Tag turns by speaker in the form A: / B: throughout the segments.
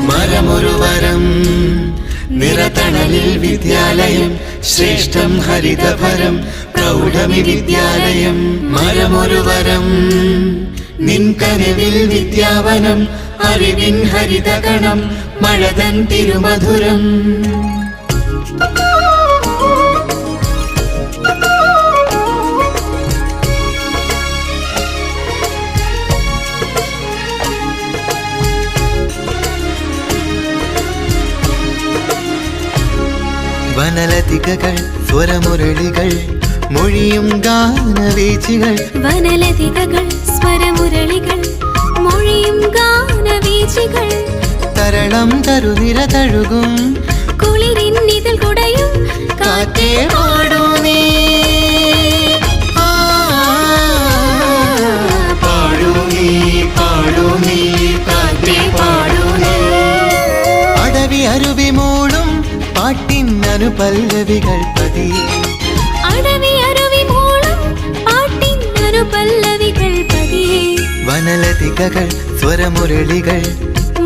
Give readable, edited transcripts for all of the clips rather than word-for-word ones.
A: മരമൊരുവരം നിറതണലിൽ വിദ്യാലയം ശ്രേഷ്ഠം ഹരിതഭരം പ്രൗഢമി വിദ്യാലയം. മരമൊരുവരം നിൻ കനവിൽ വിദ്യാവനം അറിവിൻ ഹരിതഗണം മഴതൻ തിരുമധുരം. വനലതികകൾ സ്വരമുരളികൾ മൊഴിയും ഗാനവീചികൾ.
B: വനലതികകൾ സ്വരമുരളികൾ മൊഴിയും ഗാനവീചികൾ.
A: തരളം തരുനിര തഴുകും
B: കുളിരിന്നിതൾ കുടയും
A: കാറ്റേ പാടൂ നീ പാടൂ നീ പാടൂ നീ കാറ്റേ പാടൂ നീ. അടവി അരുവി മൂളും പാട്ടിൻ അനുപല്ലവികൾ പതിയെ.
B: അടവി അരുവി മൂളും പാട്ടിൻ അനുപല്ലവികൾ പതിയെ.
A: വനലതികകൾ സ്വരമുരളികൾ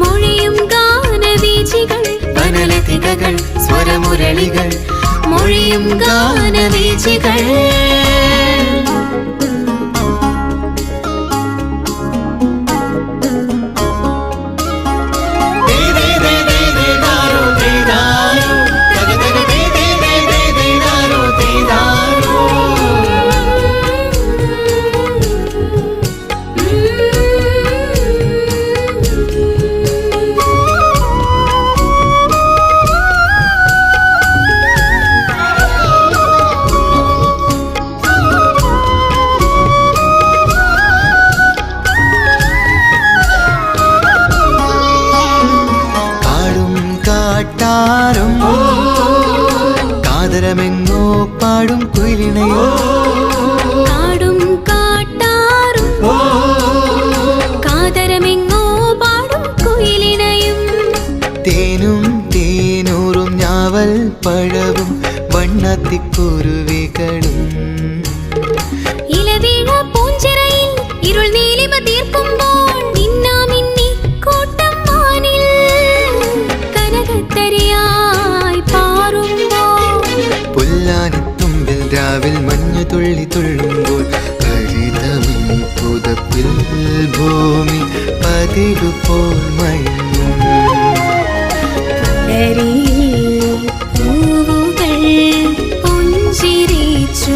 B: മൊഴിയും ഗാനവീചികൾ.
A: വനലതികകൾ സ്വരമുരളികൾ
B: മൊഴിയും ഗാനവീചികൾ.
A: കാതരമെങ്ങോ പാടും കുയിലിണയോ.
B: കാടും കാട്ടാറും കാതരമെങ്ങോ പാടും കുയിലിണയും.
A: തേനും തേനൂറും ഞാവൽ പഴവും വണ്ണത്തിക്കുരുവികളും.
B: ഇലവീഴ പൂഞ്ചിറയിൽ ഇരുൾ നീലിമ തീർക്കുമ്പോൾ നിന്നാമിന്നി കൂട്ടം വാനിൽ കനകത്തരിയായി പാറുമ്പോൾ.
A: പുല്ലാനിത്തുമ്പിൽ രാവിൽ മഞ്ഞു തുള്ളി തുള്ളുമ്പോൾ ഹരിതമീ പുതപ്പിൽ ഭൂമി പതിവ് പോൽ മയങ്ങും.
B: പൂവുകൾ പുഞ്ചിരിച്ചു